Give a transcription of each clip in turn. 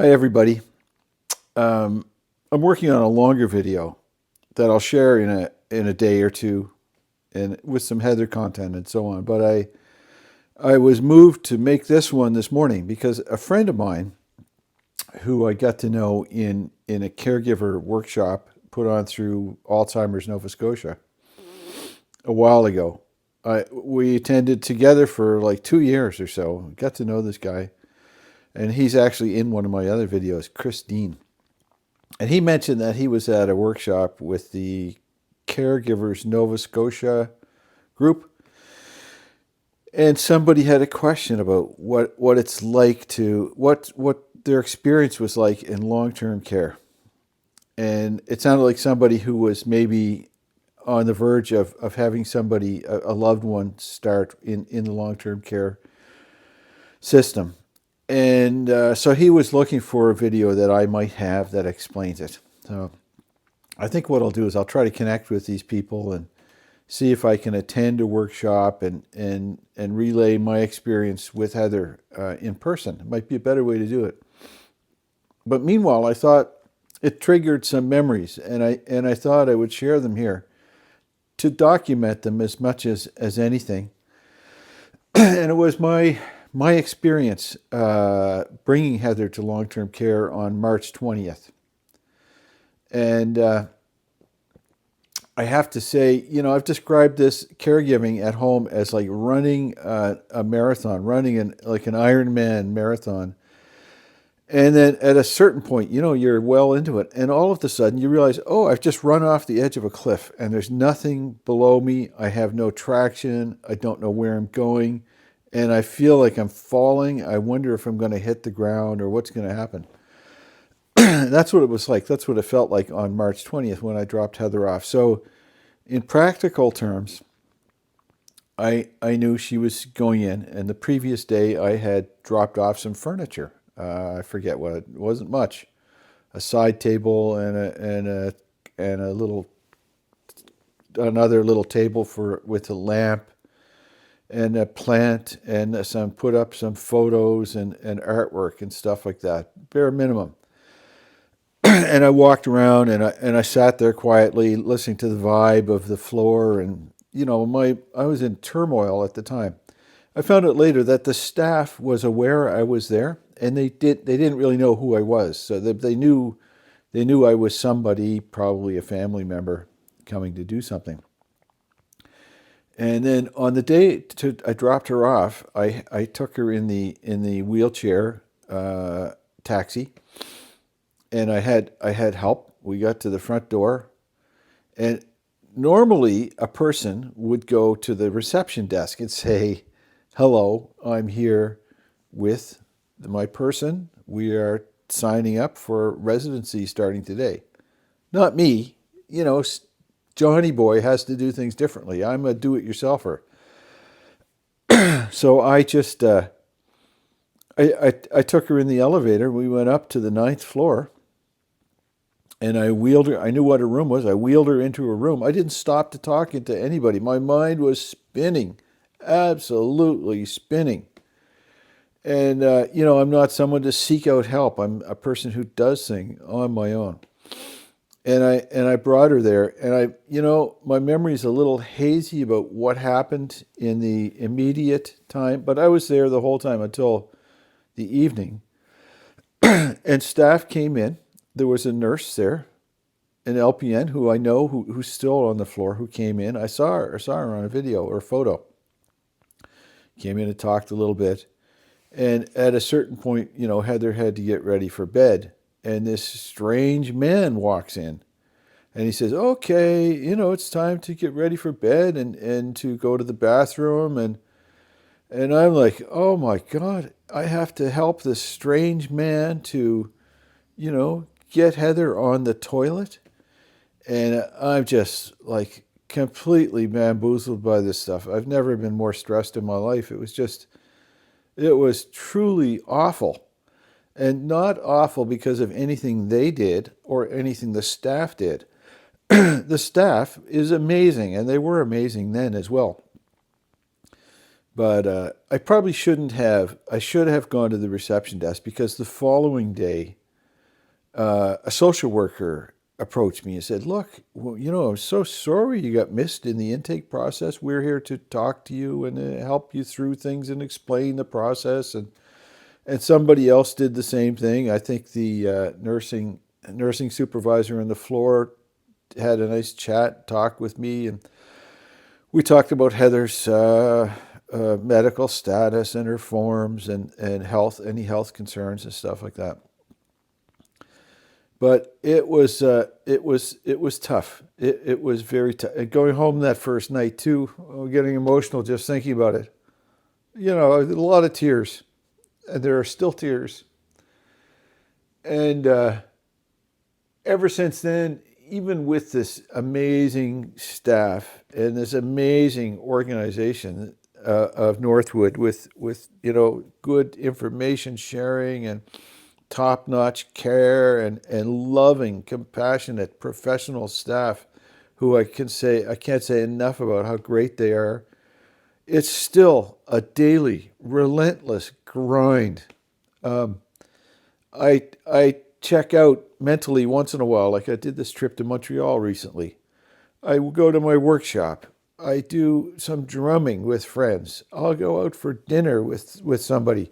Hi, everybody. I'm working on a longer video that I'll share in a day or two, and with some Heather content and so on. But I was moved to make this one this morning because a friend of mine who I got to know in a caregiver workshop put on through Alzheimer's Nova Scotia a while ago. We attended together for like 2 years or so. Got to know this guy, and he's actually in one of my other videos, Chris Dean. And he mentioned that he was at a workshop with the Caregivers Nova Scotia group, and somebody had a question about what it's like to what their experience was like in long-term care. And it sounded like somebody who was maybe on the verge of having somebody, a loved one, start in the long-term care system. And so he was looking for a video that I might have that explains it. So I think what I'll do is I'll try to connect with these people and see if I can attend a workshop and relay my experience with Heather in person. It might be a better way to do it. But meanwhile, I thought it triggered some memories, and I thought I would share them here to document them as much as anything. And it was my experience bringing Heather to long-term care on March 20th. And I have to say, I've described this caregiving at home as like running a marathon, running like an Ironman marathon. And then at a certain point, you're well into it. And all of a sudden you realize, oh, I've just run off the edge of a cliff and there's nothing below me. I have no traction. I don't know where I'm going. And I feel like I'm falling. I wonder if I'm going to hit the ground or what's going to happen. That's what it was like. That's what it felt like on March 20th when I dropped Heather off. So in practical terms, I knew she was going in. And the previous day I had dropped off some furniture. I forget what it wasn't much. A side table and a little another little table with a lamp and a plant and put up some photos and artwork and stuff like that. Bare minimum. And I walked around and I sat there quietly listening to the vibe of the floor, and I was in turmoil at the time. I found out later that the staff was aware I was there, and they didn't really know who I was. So they knew I was somebody, probably a family member coming to do something. And then on the day I dropped her off, I took her in the wheelchair taxi, and I had help. We got to the front door, and normally a person would go to the reception desk and say, "Hello, I'm here with my person. We are signing up for residency starting today." Not me. Johnny boy has to do things differently. I'm a do-it-yourselfer. So I just I took her in the elevator. We went up to the 9th floor, and I wheeled her. I knew what her room was. I wheeled her into her room. I didn't stop to talk to anybody. My mind was spinning, absolutely spinning. And I'm not someone to seek out help. I'm a person who does things on my own. And I brought her there, and my memory is a little hazy about what happened in the immediate time, but I was there the whole time until the evening. And staff came in. There was a nurse there, an LPN who I know who's still on the floor, who came in. I saw her on a video or a photo. Came in and talked a little bit. And at a certain point, Heather had to get ready for bed. And this strange man walks in. And he says, "Okay, it's time to get ready for bed and to go to the bathroom." And I'm like, "Oh my God, I have to help this strange man to, get Heather on the toilet." And I'm just like completely bamboozled by this stuff. I've never been more stressed in my life. It was truly awful. And not awful because of anything they did or anything the staff did. The staff is amazing, and they were amazing then as well. But I probably shouldn't have. I should have gone to the reception desk because the following day, a social worker approached me and said, "Look, well, I'm so sorry you got missed in the intake process. We're here to talk to you and help you through things and explain the process." And somebody else did the same thing. I think the nursing supervisor on the floor had a nice chat, talk with me, and we talked about Heather's medical status and her forms and health, any health concerns and stuff like that. But it was tough. It was very tough. And going home that first night too, getting emotional just thinking about it. A lot of tears, and there are still tears. And ever since then, even with this amazing staff and this amazing organization of Northwood, with good information sharing and top-notch care and loving, compassionate, professional staff, who I can't say enough about how great they are. It's still a daily, relentless grind. I check out mentally once in a while, like I did this trip to Montreal recently. I will go to my workshop. I do some drumming with friends. I'll go out for dinner with somebody.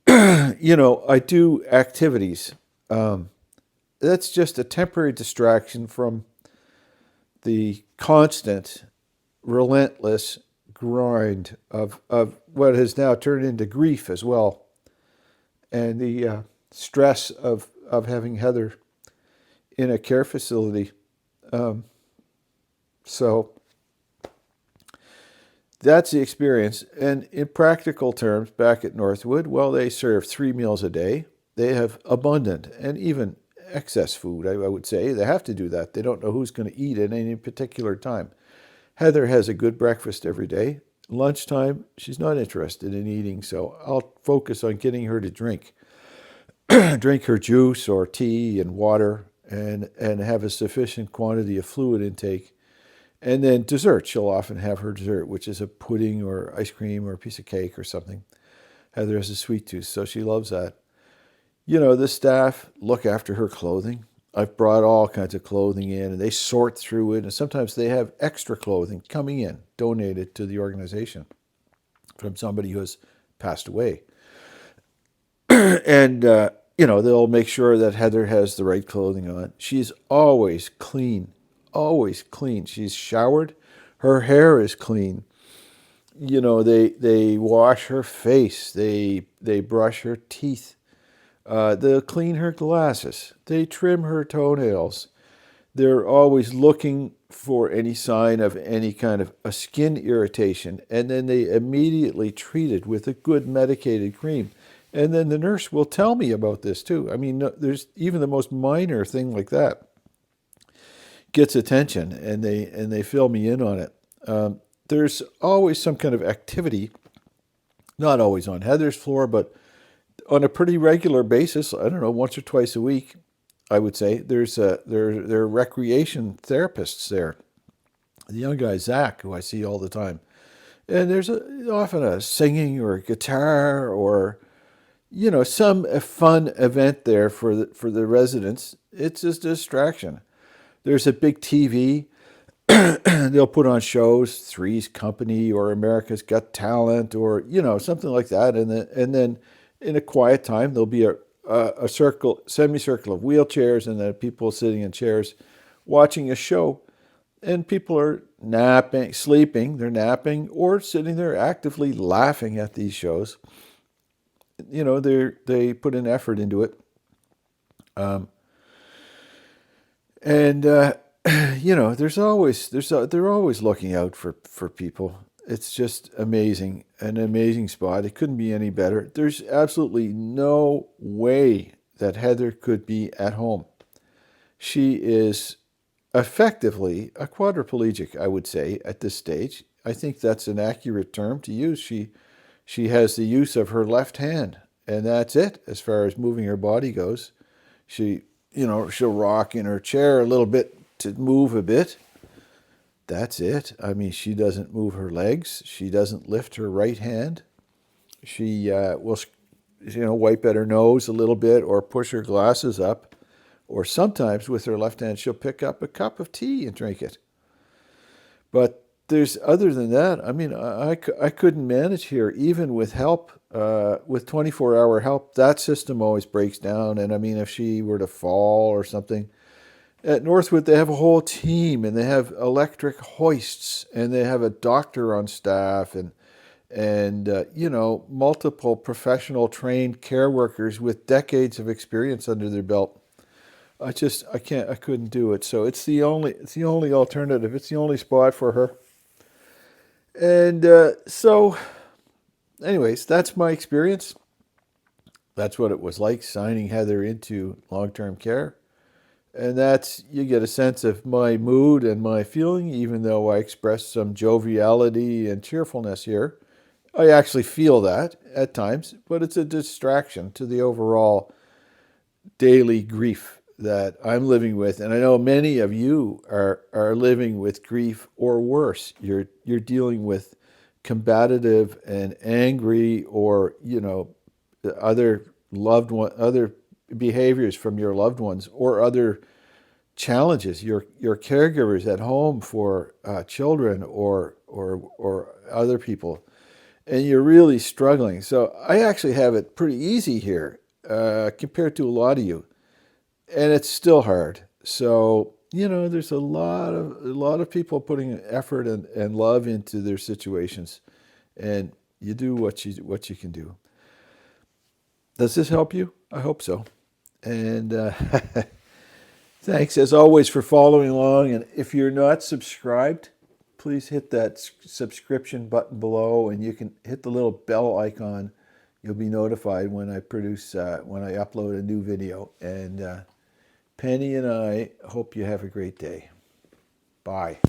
I do activities. That's just a temporary distraction from the constant, relentless grind of what has now turned into grief as well, and the stress of having Heather in a care facility. So that's the experience. And in practical terms, back at Northwood, well, they serve 3 meals a day. They have abundant and even excess food, I would say. They have to do that. They don't know who's going to eat at any particular time. Heather has a good breakfast every day. Lunchtime, she's not interested in eating, so I'll focus on getting her to drink her juice or tea and water, and have a sufficient quantity of fluid intake. And then dessert, she'll often have her dessert, which is a pudding or ice cream or a piece of cake or something. Heather has a sweet tooth, so she loves that. The staff look after her clothing. I've brought all kinds of clothing in, and they sort through it, and sometimes they have extra clothing coming in, donated to the organization from somebody who has passed away. And, they'll make sure that Heather has the right clothing on. She's always clean, always clean. She's showered. Her hair is clean. They wash her face. They brush her teeth. They'll clean her glasses. They trim her toenails. They're always looking for any sign of any kind of a skin irritation, and then they immediately treat it with a good medicated cream. And then the nurse will tell me about this too. I mean, there's even the most minor thing like that gets attention, and they fill me in on it. There's always some kind of activity, not always on Heather's floor, but on a pretty regular basis. I don't know, once or twice a week, I would say. There are recreation therapists there. The young guy Zach, who I see all the time, and there's often a singing or a guitar or some fun event there for the residents. It's just a distraction. There's a big TV. They'll put on shows, Three's Company or America's Got Talent or something like that, and then in a quiet time there'll be a semicircle of wheelchairs, and then people sitting in chairs watching a show, and people are sleeping, they're napping, or sitting there actively laughing at these shows. They put an effort into it. And they're always looking out for people. It's just amazing, an amazing spot. It couldn't be any better. There's absolutely no way that Heather could be at home. She is effectively a quadriplegic, I would say, at this stage. I think that's an accurate term to use. She has the use of her left hand, and that's it as far as moving her body goes. She'll rock in her chair a little bit to move a bit, that's it. I mean, she doesn't move her legs. She doesn't lift her right hand. She will, wipe at her nose a little bit or push her glasses up. Or sometimes with her left hand, she'll pick up a cup of tea and drink it. But there's other than that. I mean, I couldn't manage here, even with help, with 24-hour help. That system always breaks down. And I mean, if she were to fall or something, at Northwood, they have a whole team, and they have electric hoists, and they have a doctor on staff, and multiple professional trained care workers with decades of experience under their belt. I couldn't do it. So it's the only alternative. It's the only spot for her. And so, anyways, that's my experience. That's what it was like signing Heather into long-term care. And you get a sense of my mood and my feeling, even though I express some joviality and cheerfulness here. I actually feel that at times, but it's a distraction to the overall daily grief that I'm living with. And I know many of you are living with grief or worse. You're dealing with combative and angry or, other behaviors from your loved ones or other challenges. Your caregivers at home for children or other people, and you're really struggling. So I actually have it pretty easy here compared to a lot of you, and it's still hard. So there's a lot of people putting effort and love into their situations, and you do what you can do. Does this help you? I hope so. And thanks, as always, for following along. And if you're not subscribed, please hit that subscription button below, and you can hit the little bell icon. You'll be notified when I upload a new video. And Penny and I hope you have a great day. Bye.